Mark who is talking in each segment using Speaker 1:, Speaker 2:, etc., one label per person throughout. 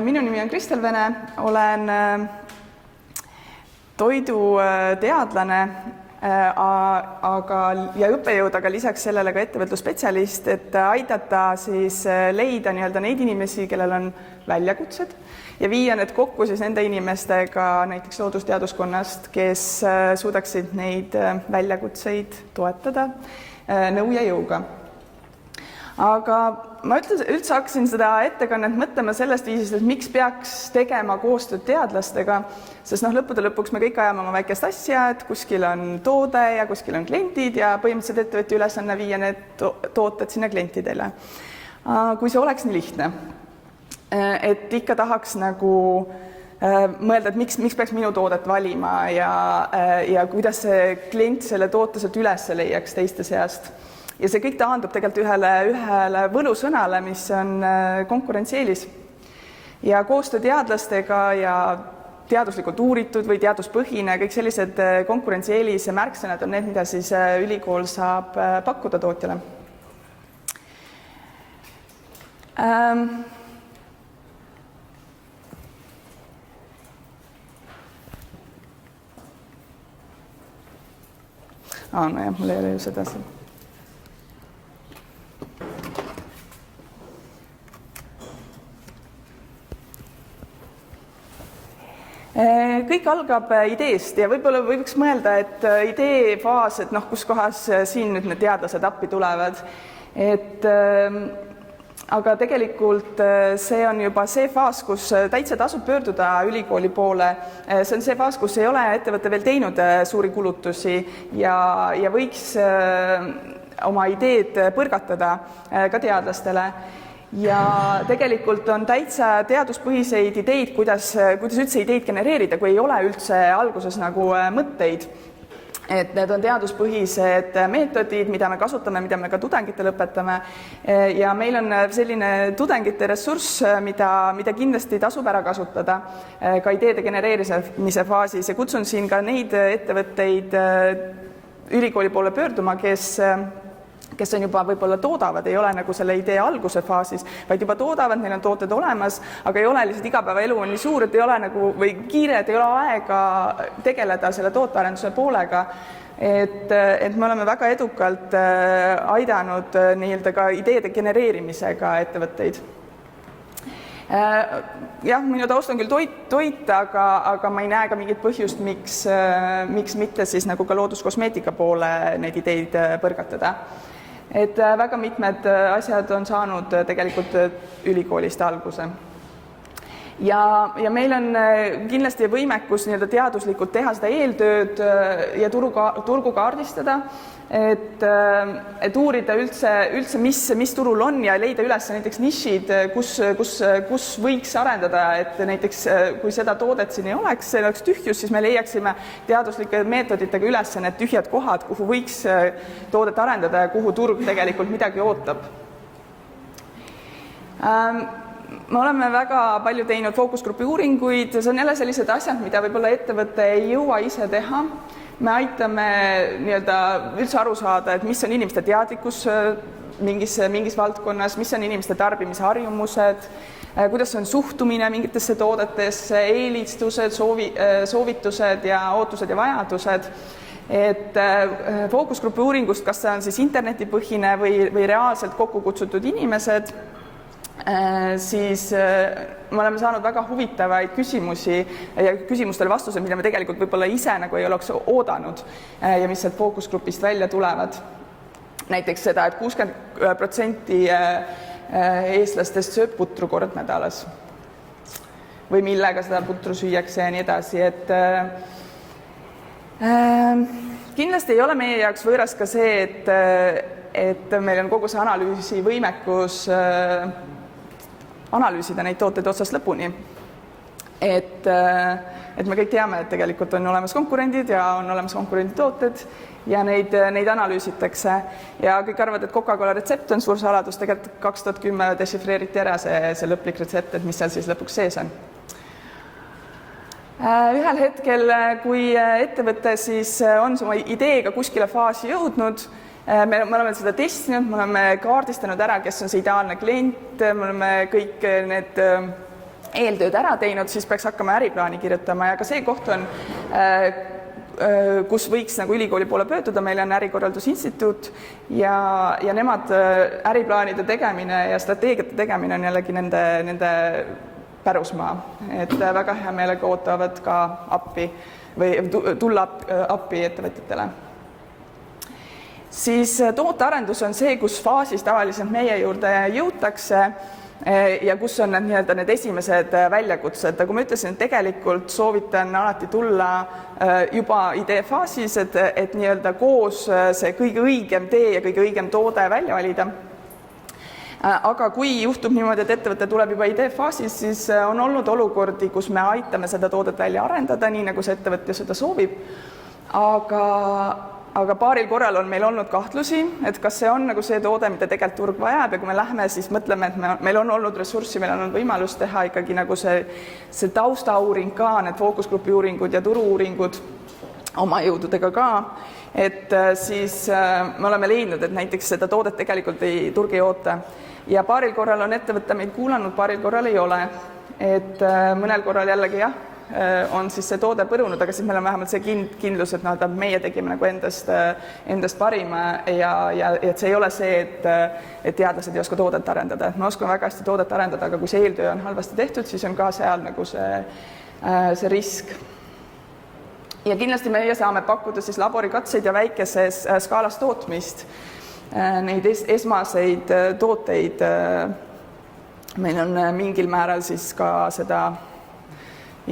Speaker 1: Minu nimi on Kristel Vene, olen toiduteadlane ja õppejõud, aga lisaks sellele ka ettevõtlusspetsialist, et aidata siis leida neid inimesi, kellel on väljakutsed ja viia need kokku siis nende inimestega näiteks loodusteaduskonnast, kes suudaksid neid väljakutseid toetada nõu ja jõuga. Aga ma üldse hakkasin seda ettekannet mõtlema sellest viisist, et miks peaks tegema koostööd teadlastega, sest lõppude lõpuks me kõik ajame oma väikest asja, et kuskil on toode ja kuskil on kliendid ja põhimõtteliselt ettevõtja ülesanne viia need tooted sinna klientidele. Kui see oleks nii lihtne, et ikka tahaks mõelda, et miks peaks minu toodet valima ja kuidas see klient selle toote sealt üles leiaks teiste seast. Ja see kõik taandub tegelikult ühele võlusõnale, mis on konkurentsieelis. Ja koostöö teadlastega ja teaduslikult uuritud või teaduspõhine, kõik sellised konkurentsieelise märksõnad on need, mida siis ülikool saab pakkuda tootjale. Nojah, mul ei ole ju seda siin. Kõik algab ideest ja võib-olla võiks mõelda, et idee faas, et kus kohas siin nüüd need teadlased appi tulevad. Aga tegelikult see on juba see faas, kus täitsa tasub pöörduda ülikooli poole. See on see faas, kus ei ole ettevõte veel teinud suuri kulutusi ja võiks oma ideed põrgatada ka teadlastele. Ja tegelikult on täitsa teaduspõhiseid ideid, kuidas üldse ideid genereerida, kui ei ole üldse alguses mõtteid. Et need on teaduspõhised meetodid, mida me kasutame, mida me ka tudengitele õpetame. Ja meil on selline tudengite ressurss, mida kindlasti tasub ära kasutada ka ideede genereerimise faasis. Ja kutsun siin ka neid ettevõtteid ülikooli poole pöörduma, kes on juba võib-olla toodavad, ei ole selle idee alguse faasis, vaid juba toodavad, neil on tooted olemas, aga ei ole lihtsalt igapäevaelu on nii suur, et ei ole või kiire, et ei ole aega tegeleda selle tootearenduse poolega. Et me oleme väga edukalt aidanud ka ideede genereerimisega ettevõtteid. Jah, minu taust on küll toit, aga ma ei näe ka mingit põhjust, miks mitte siis ka looduskosmeetika poole neid ideid põrgatada. Et väga mitmed asjad on saanud tegelikult ülikoolist alguse. Ja meil on kindlasti võimekus teaduslikult teha seda eeltööd ja turgu kaardistada, et uurida üldse mis turul on ja leida üles näiteks nišid, kus võiks arendada, et näiteks kui seda toodet siin ei oleks, see oleks tühjus, siis me leiaksime teaduslike meetoditega üles need tühjad kohad, kuhu võiks toodet arendada ja kuhu turg tegelikult midagi ootab. Me oleme väga palju teinud fookusgrupi uuringuid, see on jälle sellised asjad, mida võib-olla ettevõte ei jõua ise teha. Me aitame üldse aru saada, et mis on inimeste teadlikkus mingis valdkonnas, mis on inimeste tarbimisharjumused, kuidas on suhtumine mingitesse toodetesse, eelistused, soovitused ja ootused ja vajadused. Et fookusgrupi uuringust, kas see on siis internetipõhine või reaalselt kokku kutsutud inimesed, siis me oleme saanud väga huvitavaid küsimusi ja küsimustele vastused, mida me tegelikult võib-olla ise ei oleks oodanud ja mis sealt fookusgrupist välja tulevad. Näiteks seda, et 60% eestlastest sööb putru kord nädalas või millega seda putru süüakse ja nii edasi. Kindlasti ei ole meie jaoks võõras ka see, et meil on kogu see analüüsivõimekus analüüsida neid tooteid otsast lõpuni. Et me kõik teame, et tegelikult on olemas konkurendid ja on olemas konkurenditooted ja neid analüüsitakse. Ja kõik arvavad, et Coca-Cola retsept on suur saladus, tegelikult 2010 dešifreeriti ära see lõplik retsept, et mis seal siis lõpuks sees on. Ühel hetkel, kui ettevõte siis on oma ideega kuskile faasi jõudnud Me oleme seda testinud, me oleme kaardistanud ära, kes on see ideaalne klient, me oleme kõik need eeltööd ära teinud, siis peaks hakkama äriplaani kirjutama ja ka see koht on, kus võiks nagu ülikooli poole pöörduda, meil on ärikorraldusinstituut ja nemad äriplaanide tegemine ja strateegiate tegemine on jällegi nende pärusmaa, et väga hea meelega ootavad ka appi või tulla appi ettevõtjatele. Siis tootearendus on see, kus faasis tavaliselt meie juurde jõutakse ja kus on need esimesed väljakutsed. Nagu ma ütlesin, tegelikult soovitan alati tulla juba ideefaasis, et nii-öelda koos see kõige õigem tee ja kõige õigem toode välja valida. Aga kui juhtub niimoodi, et ettevõte tuleb juba ideefaasis, siis on olnud olukordi, kus me aitame seda toodet välja arendada, nii nagu see ettevõtja seda soovib. Aga paaril korral on meil olnud kahtlusi, et kas see on nagu see toode, mida tegelikult turg vajab ja kui me lähme, siis mõtleme, et meil on olnud ressurssi, meil on olnud võimalus teha ikkagi nagu see taustauuring ka, need fookusgrupi uuringud ja turu-uuringud oma jõududega ka, et siis me oleme leidnud, et näiteks seda toodet tegelikult turg ei oota. Ja paaril korral on ettevõtte meid kuulanud, paaril korral ei ole. Et mõnel korral jällegi jah, on siis see toode põrunud, aga siis meil on vähemalt see kindlus, et meie tegime nagu endast parima ja et see ei ole see, et teadlased ei oska toodet arendada. Me oskame väga hästi toodet arendada, aga kui see eeltöö on halvasti tehtud, siis on ka seal nagu see risk. Ja kindlasti meie saame pakkuda siis laborikatseid ja väikeses skaalas tootmist. Neid esmaseid tooteid meil on mingil määral siis ka seda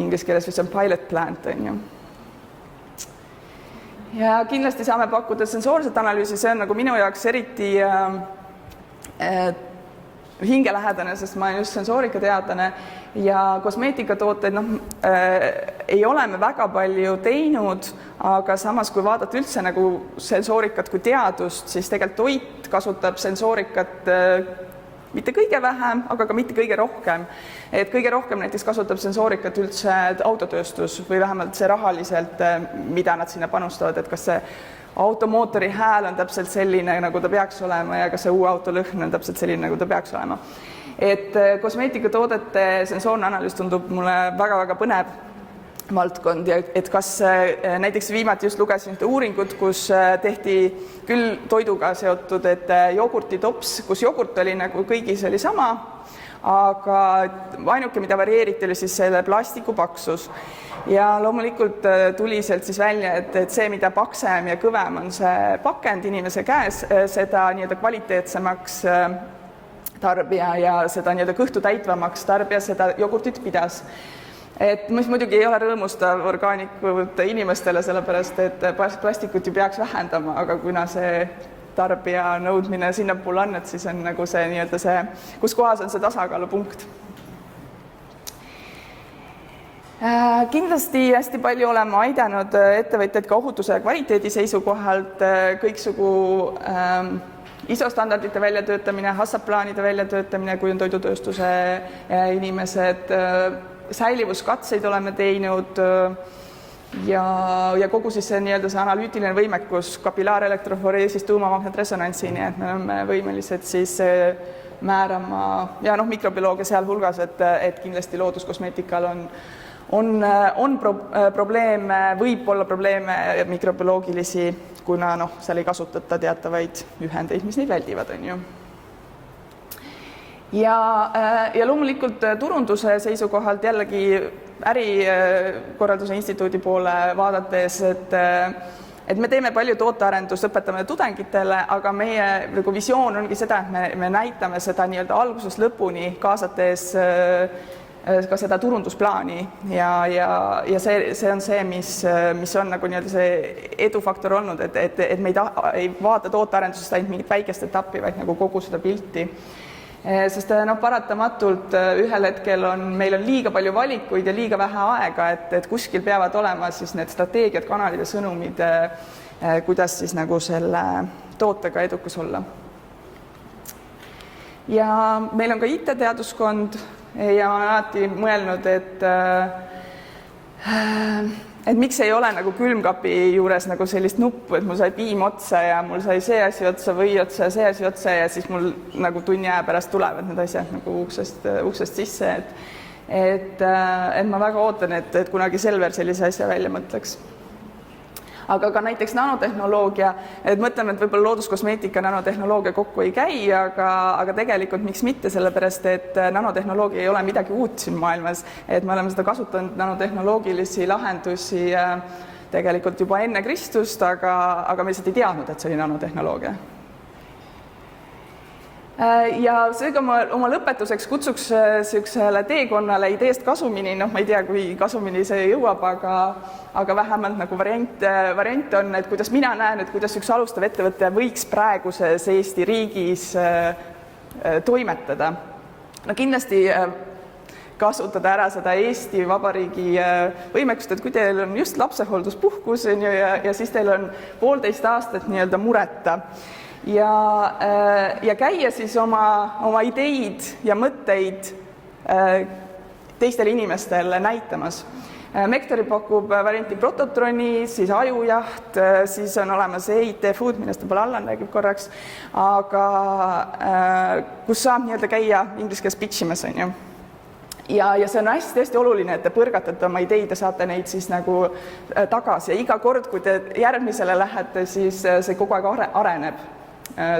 Speaker 1: inglise keeles või see on pilot plant, on ju. Ja kindlasti saame pakkuda sensoorset analüüsi, see on nagu minu jaoks eriti hingelähedane, sest ma olen just sensoorikateadlane ja kosmeetikatooteid ei ole me väga palju teinud, aga samas kui vaadata üldse nagu sensoorikat kui teadust, siis tegelikult toit kasutab sensoorikat mitte kõige vähem, aga ka mitte kõige rohkem. Et kõige rohkem näiteks kasutab sensoorikat üldse autotööstus või vähemalt see rahaliselt, mida nad sinna panustavad, et kas see automootori hääl on täpselt selline, nagu ta peaks olema ja kas see uue auto lõhn on täpselt selline, nagu ta peaks olema. Et kosmeetikatoodete sensoorne analüüs tundub mulle väga-väga põnev valdkond ja et kas näiteks viimati just lugesin uuringut, kus tehti küll toiduga seotud, et jogurtitops, kus jogurt oli nagu kõigis oli sama, aga ainuke, mida varieeriti, oli siis selle plastiku paksus. Ja loomulikult tuli sealt siis välja, et see, mida paksem ja kõvem on see pakend inimese käes, seda nii-öelda kvaliteetsemaks tarbija ja seda nii-öelda kõhtu täitvamaks tarbija seda jogurtit pidas. Et mis muidugi ei ole rõõmustav orgaanikute inimestele, sellepärast et plastikut ju peaks vähendama, aga kuna see tarbija nõudmine sinnapoole on, et siis on nagu see nii-öelda see, kus kohas on see tasakaalupunkt. Kindlasti hästi palju oleme aidanud ettevõtjaid ka ohutuse ja kvaliteedi seisukohalt kõiksugu ISO-standardite väljatöötamine, HACCP-plaanide väljatöötamine, kui on toidutööstuse inimesed, säilivuskatseid oleme teinud ja kogu siis see nii-öelda see analüütiline võimekus kapilaaelektroforeesist tuumamagnetresonantsini, et me oleme võimelised siis määrama ja mikrobioloogia sealhulgas, et kindlasti looduskosmeetikal on probleeme, võib olla probleeme mikrobioloogilisi, kuna seal ei kasutata teatavaid ühendeid, mis neid väldivad, on ju. Ja loomulikult turunduse seisukohalt jällegi ärikorralduse instituudi poole vaadates, et me teeme palju tootearendust, õpetame tudengitele, aga meie visioon ongi seda, et me näitame seda nii-öelda algusest lõpuni, kaasates ka seda turundusplaani ja see on see, mis on nagu nii-öelda see edufaktor olnud, et me ei vaata tootearendusest ainult mingit väikest etappi, vaid nagu kogu seda pilti. Sest paratamatult ühel hetkel meil on liiga palju valikuid ja liiga vähe aega, et kuskil peavad olema siis need strateegiad, kanalid ja sõnumid, kuidas siis nagu selle tootega edukas olla. Ja meil on ka IT-teaduskond ja olen alati mõelnud, et miks ei ole nagu külmkapi juures nagu sellist nuppu, et mul sai piim otsa ja mul sai see asi otsa, või otsa ja see asi otsa ja siis mul nagu tunni aja pärast tulevad need asjad nagu uksest sisse, et ma väga ootan, et kunagi Selver sellise asja välja mõtleks. Aga ka näiteks nanotehnoloogia, et mõtleme, et võib-olla looduskosmeetika nanotehnoloogia kokku ei käi, aga tegelikult miks mitte, sellepärast et nanotehnoloogia ei ole midagi uut siin maailmas, et me oleme seda kasutanud nanotehnoloogilisi lahendusi tegelikult juba enne Kristust, aga me lihtsalt ei teadnud, et see oli nanotehnoloogia. Ja seega ma oma lõpetuseks kutsuks sellisele teekonnale ideest kasumini, ma ei tea, kui kasumini see jõuab, aga vähemalt nagu variant on, et kuidas mina näen, et kuidas üks alustav ettevõte võiks praeguses Eesti riigis toimetada. No kindlasti kasutada ära seda Eesti Vabariigi võimekust, et kui teil on just lapsehoolduspuhkus ja siis teil on 1,5 aastat nii-öelda mureta, ja käia siis oma ideid ja mõtteid teistele inimestele näitamas. Mektori pakub varianti Prototroni, siis Ajujaht, siis on olemas EIT Food, millest võib-olla Allan räägib korraks, aga kus saab nii-öelda käia inglise keeles pitchimas, on ju. Ja see on hästi oluline, et te põrgatate oma ideid ja saate neid siis nagu tagasi ja iga kord, kui te järgmisele lähete, siis see kogu aeg areneb,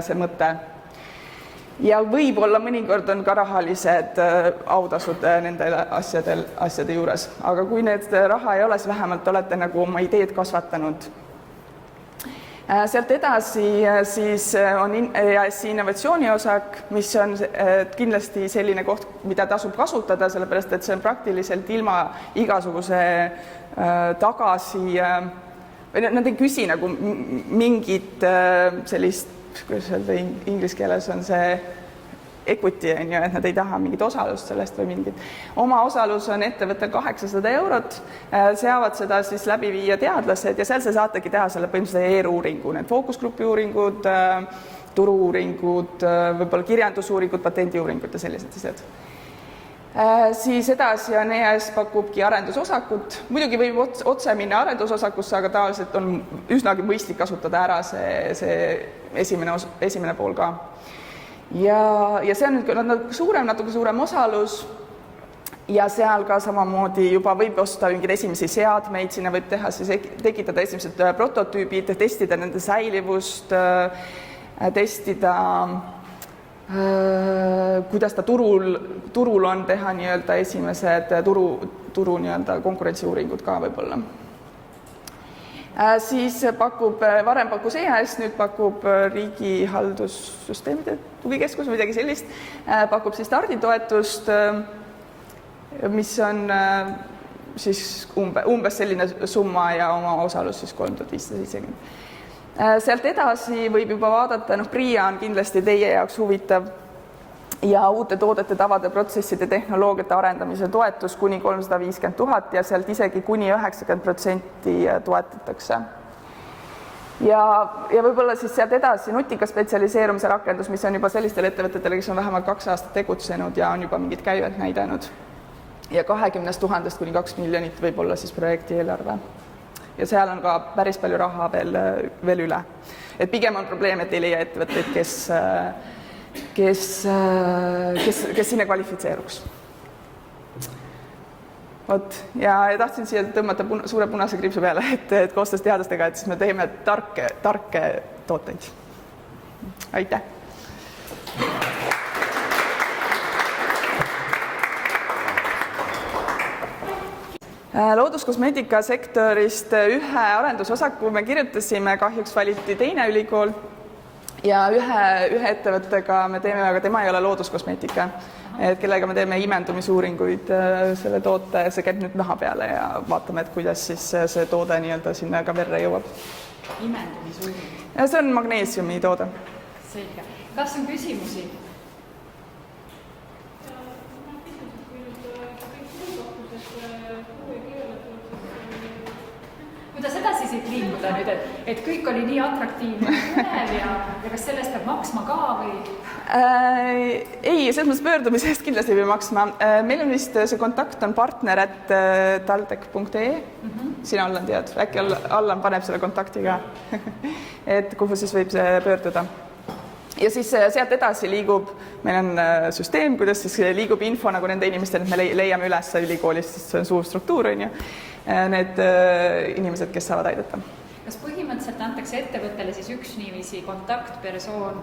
Speaker 1: see mõte. Ja võib-olla mõnikord on ka rahalised autasud nende asjade juures, aga kui need raha ei ole, siis vähemalt olete nagu oma ideed kasvatanud. Sealt edasi siis on EAS-i innovatsiooniosak, mis on kindlasti selline koht, mida tasub kasutada, sellepärast et see on praktiliselt ilma igasuguse tagasi, või nad ei küsi nagu mingit sellist, kuidas öelda, inglise keeles on see equity, on ju, et nad ei taha mingit osalust sellest või mingit. Oma osalus on ettevõttel 800 €, seavad seda siis läbi viia teadlased ja seal saategi teha selle põhimõtteliselt ER-uuringu, need fookusgrupi uuringud, turu-uuringud, võib-olla kirjandusuuringud, patendiuuringud ja sellised asjad. Siis edasi on EAS pakubki arendusosakut, muidugi võib otse minna arendusosakusse, aga tavaliselt on üsnagi mõistlik kasutada ära see esimene pool ka. Ja see on natuke suurem osalus ja seal ka samamoodi juba võib osta mingeid esimesi seadmeid, sinna võib teha siis tekitada esimesed prototüübid, testida nende säilivust, testida kuidas ta turul on, teha nii-öelda esimesed turu nii-öelda konkurentsiuuringud ka võib-olla. Siis varem pakkus EAS, nüüd pakub Riigihaldussüsteemide Tugikeskus või midagi sellist, pakub siis starditoetust, mis on siis umbes selline summa ja oma osalus siis 3570. Sealt edasi võib juba vaadata, PRIA on kindlasti teie jaoks huvitav ja uute toodete, tavade, protsesside, tehnoloogiate arendamise toetus kuni 350 000 ja sealt isegi kuni 90% toetatakse. Ja võib-olla siis sealt edasi nutika spetsialiseerumise rakendus, mis on juba sellistele ettevõtetele, kes on vähemalt 2 aastat tegutsenud ja on juba mingit käivet näidanud. Ja 20 000 kuni 2 miljonit võib olla siis projekti eelarve. Ja seal on ka päris palju raha veel üle. Et pigem on probleem, et ei leia ettevõtteid, kes sinne kvalifitseeruks. Ja tahtsin siia tõmmata suure punase kriipsu peale, et koostöös teadlastega, et siis me teeme tarke tooteid. Aitäh! Looduskosmeetika sektorist ühe arendusosaku me kirjutasime, kahjuks valiti teine ülikool ja ühe ettevõttega me teeme, aga tema ei ole looduskosmeetika, kellega me teeme imendumisuuringuid selle toote, see käib nüüd naha peale ja vaatame, et kuidas siis see toode nii-öelda sinna ka verre jõuab.
Speaker 2: Imendumisuuring?
Speaker 1: See on magneesiumi toode.
Speaker 2: Selge. Kas on küsimusi? Kuidas edasi siit liikuda nüüd, et kõik oli nii atraktiivne põnev ja kas sellest peab maksma ka või?
Speaker 1: Ei, selles mõttes pöördumise eest kindlasti ei pea maksma. Meil on vist see kontakt on partner@taldec.ee. Sina, Allan, tead, äkki Allan paneb selle kontakti ka, et kuhu siis võib pöörduda. Ja siis sealt edasi liigub, meil on süsteem, kuidas siis liigub info nagu nende inimestele, et me leiame üles ülikoolist, sest see on suur struktuur, on ju, need inimesed, kes saavad aidata.
Speaker 2: Kas põhimõtteliselt antakse ettevõttele siis üks niiviisi kontaktpersoon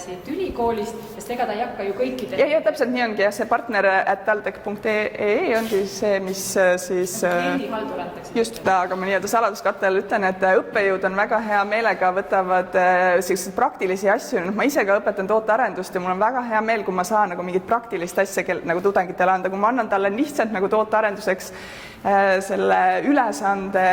Speaker 2: siit ülikoolist, sest ega ta ei hakka ju kõikidele...
Speaker 1: Ja täpselt nii ongi, jah, see partner@taldec.ee ongi see, mis siis...
Speaker 2: Kliendihaldur antakse.
Speaker 1: Just, aga ma nii-öelda saladuskattele ütlen, et õppejõud on väga hea meelega, võtavad selliseid praktilisi asju, ma ise ka õpetan tootearendust ja mul on väga hea meel, kui ma saan nagu mingit praktilist asja nagu tudengitele anda, kui ma annan talle lihtsalt nagu tootearenduseks selle ülesande,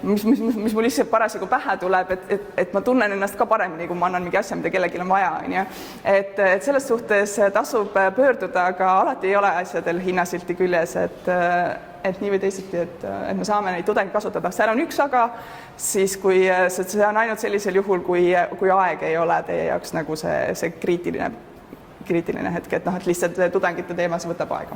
Speaker 1: mis mul lihtsalt parasjagu pähe tuleb, et ma tunnen ennast ka paremini, kui ma annan mingi asja, mida kellelgi on vaja, on ju. Et selles suhtes tasub pöörduda, aga alati ei ole asjadel hinnasilti küljes, et nii või teisiti, et me saame neid tudengeid kasutada. Seal on üks aga, siis kui see on ainult sellisel juhul, kui aeg ei ole teie jaoks nagu see kriitiline hetk, et lihtsalt tudengite teema, see võtab aega.